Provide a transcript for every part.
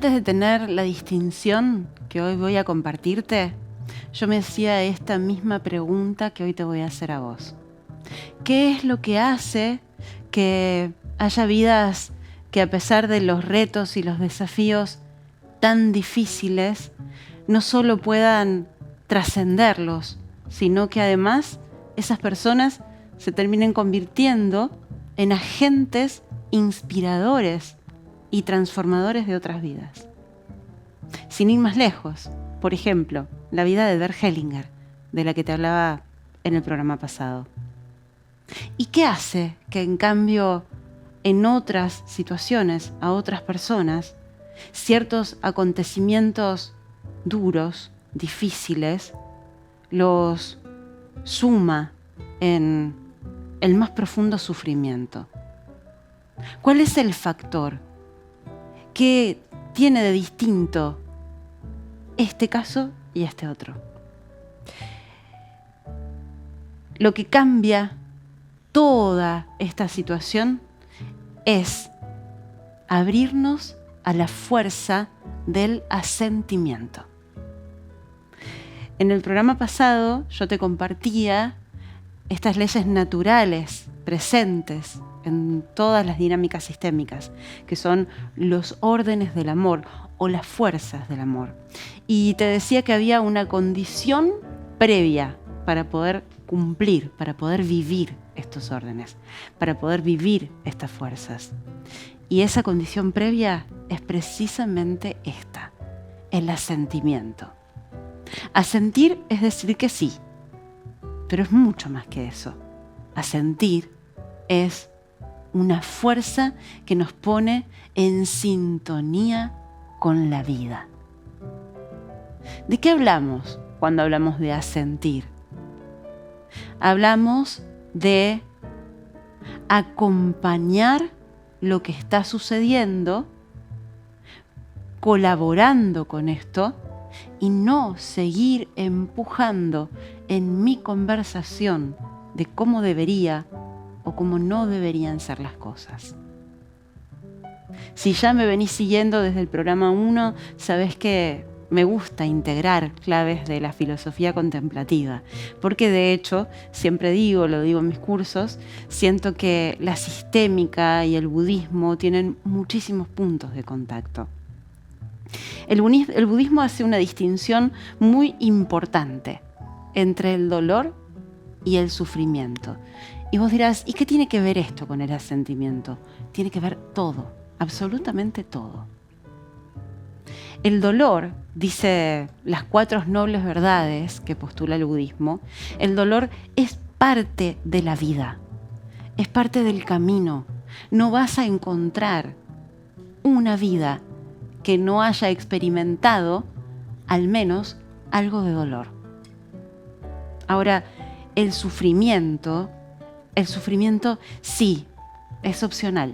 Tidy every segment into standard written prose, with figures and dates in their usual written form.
antes de tener la distinción que hoy voy a compartirte, yo me hacía esta misma pregunta que hoy te voy a hacer a vos. ¿Qué es lo que hace que haya vidas que, a pesar de los retos y los desafíos tan difíciles, no solo puedan trascenderlos, sino que además esas personas se terminen convirtiendo en agentes inspiradores y transformadores de otras vidas? Sin ir más lejos, por ejemplo, la vida de Bert Hellinger, de la que te hablaba en el programa pasado. ¿Y qué hace que, en cambio, en otras situaciones, a otras personas, ciertos acontecimientos duros, difíciles, los suma en el más profundo sufrimiento? ¿Cuál es el factor? ¿Qué tiene de distinto este caso y este otro? Lo que cambia toda esta situación es abrirnos a la fuerza del asentimiento. En el programa pasado yo te compartía estas leyes naturales presentes en todas las dinámicas sistémicas, que son los órdenes del amor o las fuerzas del amor. Y te decía que había una condición previa para poder cumplir, para poder vivir estos órdenes, para poder vivir estas fuerzas. Y esa condición previa es precisamente esta, el asentimiento. Asentir es decir que sí, pero es mucho más que eso. Asentir es una fuerza que nos pone en sintonía con la vida. ¿De qué hablamos cuando hablamos de asentir? Hablamos de acompañar lo que está sucediendo, colaborando con esto y no seguir empujando en mi conversación de cómo debería o cómo no deberían ser las cosas. Si ya me venís siguiendo desde el programa 1, sabés que me gusta integrar claves de la filosofía contemplativa, porque de hecho, siempre lo digo en mis cursos, siento que la sistémica y el budismo tienen muchísimos puntos de contacto. El budismo hace una distinción muy importante entre el dolor y el sufrimiento. Y vos dirás, ¿y qué tiene que ver esto con el asentimiento? Tiene que ver todo, absolutamente todo. El dolor, dice las 4 nobles verdades que postula el budismo, el dolor es parte de la vida, es parte del camino. No vas a encontrar una vida que no haya experimentado al menos algo de dolor. Ahora, el sufrimiento sí, es opcional.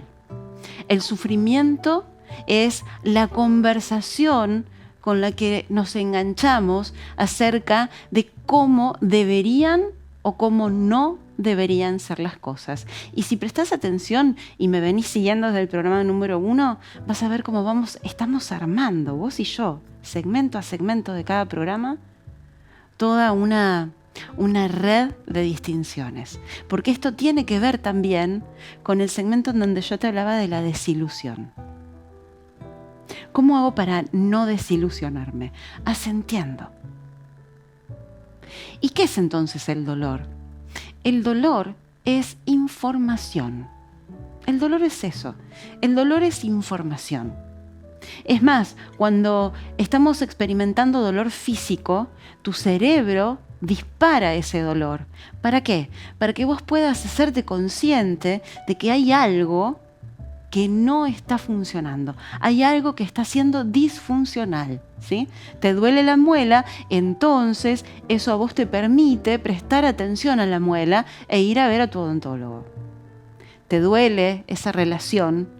El sufrimiento es la conversación con la que nos enganchamos acerca de cómo deberían o cómo no deberían ser las cosas. Y si prestás atención y me venís siguiendo desde el programa número 1, vas a ver cómo estamos armando, vos y yo, segmento a segmento de cada programa, toda una red de distinciones. Porque esto tiene que ver también con el segmento en donde yo te hablaba de la desilusión. ¿Cómo hago para no desilusionarme? Asentiendo. ¿Y qué es entonces el dolor? El dolor es información. El dolor es eso. El dolor es información. Es más, cuando estamos experimentando dolor físico, tu cerebro dispara ese dolor. ¿Para qué? Para que vos puedas hacerte consciente de que hay algo que no está funcionando. Hay algo que está siendo disfuncional, ¿sí? Te duele la muela, entonces eso a vos te permite prestar atención a la muela e ir a ver a tu odontólogo. Te duele esa relación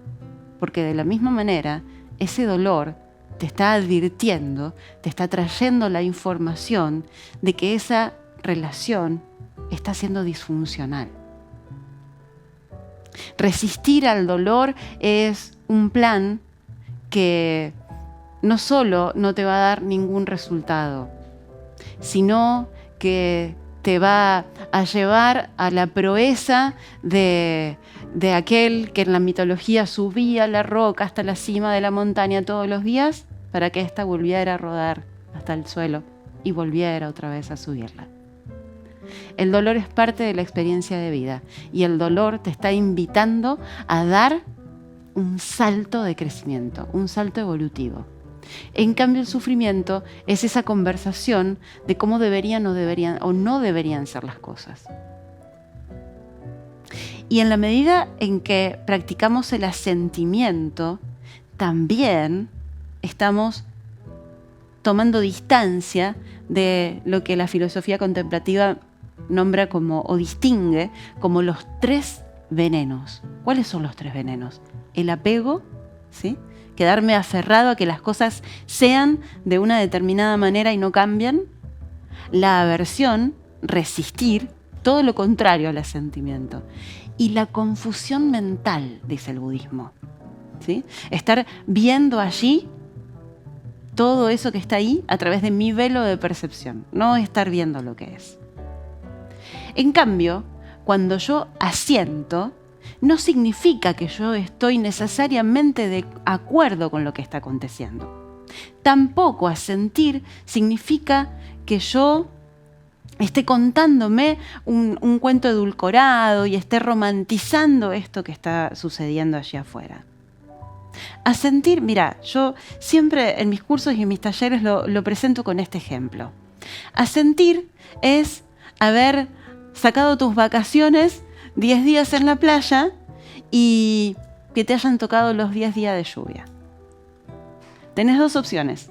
porque, de la misma manera, ese dolor te está advirtiendo, te está trayendo la información de que esa relación está siendo disfuncional. Resistir al dolor es un plan que no solo no te va a dar ningún resultado, sino que te va a llevar a la proeza de aquel que en la mitología subía la roca hasta la cima de la montaña todos los días para que ésta volviera a rodar hasta el suelo y volviera otra vez a subirla. El dolor es parte de la experiencia de vida y el dolor te está invitando a dar un salto de crecimiento, un salto evolutivo. En cambio, el sufrimiento es esa conversación de cómo deberían o no deberían ser las cosas. Y en la medida en que practicamos el asentimiento, también estamos tomando distancia de lo que la filosofía contemplativa nombra como, o distingue como los 3 venenos. ¿Cuáles son los 3 venenos? El apego, ¿sí? Quedarme aferrado a que las cosas sean de una determinada manera y no cambian. La aversión, resistir, todo lo contrario al asentimiento. Y la confusión mental, dice el budismo, ¿sí? Estar viendo allí todo eso que está ahí a través de mi velo de percepción, no estar viendo lo que es. En cambio, cuando yo asiento, no significa que yo estoy necesariamente de acuerdo con lo que está aconteciendo. Tampoco asentir significa que yo esté contándome un cuento edulcorado y esté romantizando esto que está sucediendo allí afuera. Asentir, mira, yo siempre en mis cursos y en mis talleres lo presento con este ejemplo. Asentir es haber sacado tus vacaciones 10 días en la playa y que te hayan tocado los 10 días de lluvia. Tenés 2 opciones.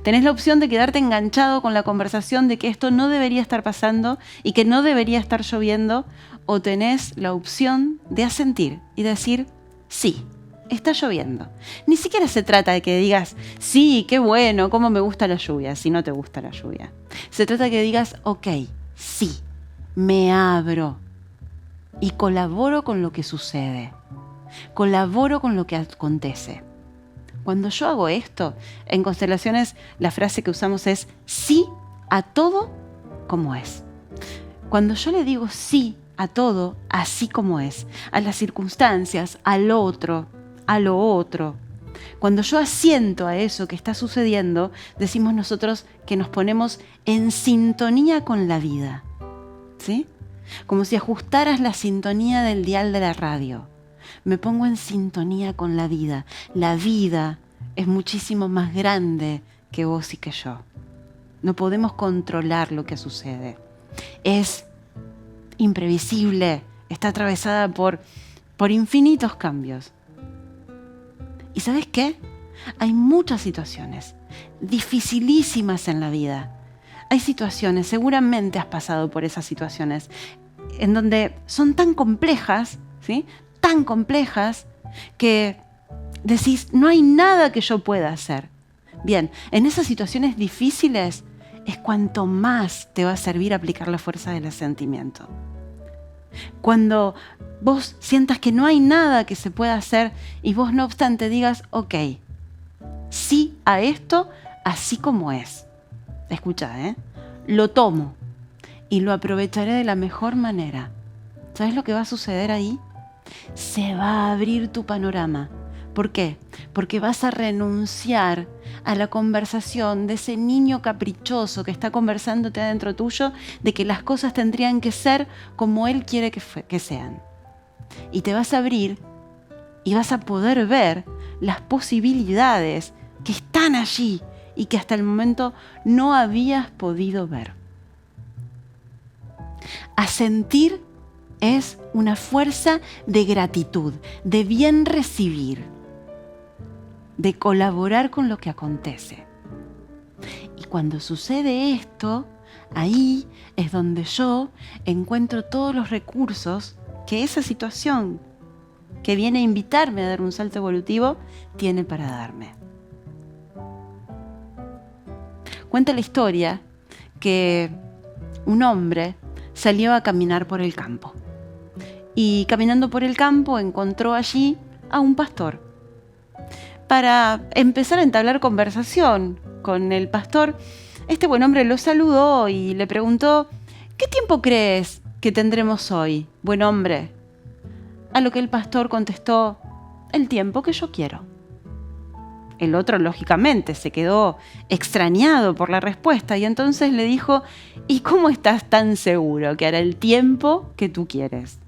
Tenés la opción de quedarte enganchado con la conversación de que esto no debería estar pasando y que no debería estar lloviendo, o tenés la opción de asentir y decir, sí, está lloviendo. Ni siquiera se trata de que digas, sí, qué bueno, cómo me gusta la lluvia, si no te gusta la lluvia. Se trata de que digas, ok, sí, me abro y colaboro con lo que sucede, colaboro con lo que acontece. Cuando yo hago esto, en Constelaciones la frase que usamos es sí a todo como es. Cuando yo le digo sí a todo así como es, a las circunstancias, al otro, a lo otro, cuando yo asiento a eso que está sucediendo, decimos nosotros que nos ponemos en sintonía con la vida, ¿sí? Como si ajustaras la sintonía del dial de la radio. Me pongo en sintonía con la vida. La vida es muchísimo más grande que vos y que yo. No podemos controlar lo que sucede. Es imprevisible, está atravesada por infinitos cambios. ¿Y sabes qué? Hay muchas situaciones dificilísimas en la vida. Hay situaciones, seguramente has pasado por esas situaciones, en donde son tan complejas, ¿sí? Tan complejas que decís, no hay nada que yo pueda hacer. Bien, en esas situaciones difíciles es cuanto más te va a servir aplicar la fuerza del asentimiento. Cuando vos sientas que no hay nada que se pueda hacer y vos no obstante digas, ok, sí a esto así como es. Escucha, lo tomo y lo aprovecharé de la mejor manera. ¿Sabes lo que va a suceder ahí? Se va a abrir tu panorama. ¿Por qué? Porque vas a renunciar a la conversación de ese niño caprichoso que está conversándote adentro tuyo de que las cosas tendrían que ser como él quiere que sean. Y te vas a abrir y vas a poder ver las posibilidades que están allí y que hasta el momento no habías podido ver. Asentir es una fuerza de gratitud, de bien recibir, de colaborar con lo que acontece. Y cuando sucede esto, ahí es donde yo encuentro todos los recursos que esa situación que viene a invitarme a dar un salto evolutivo tiene para darme. Cuenta la historia que un hombre salió a caminar por el campo. Y caminando por el campo encontró allí a un pastor para empezar a entablar conversación con el pastor, este buen hombre lo saludó y le preguntó: ¿qué tiempo crees que tendremos hoy, buen hombre? A lo que el pastor contestó: el tiempo que yo quiero. El otro, lógicamente, se quedó extrañado por la respuesta y entonces le dijo: ¿y cómo estás tan seguro que hará el tiempo que tú quieres?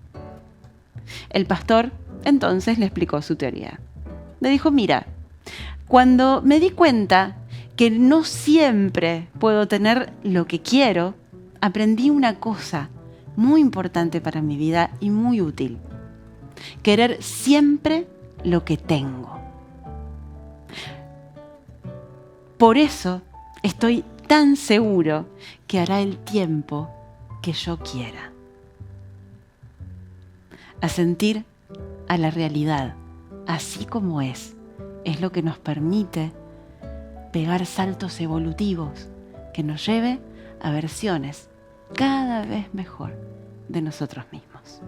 El pastor entonces le explicó su teoría. Le dijo: mira, cuando me di cuenta que no siempre puedo tener lo que quiero, aprendí una cosa muy importante para mi vida y muy útil: querer siempre lo que tengo. Por eso estoy tan seguro que hará el tiempo que yo quiera. Asentir a la realidad, así como es lo que nos permite pegar saltos evolutivos que nos lleve a versiones cada vez mejor de nosotros mismos.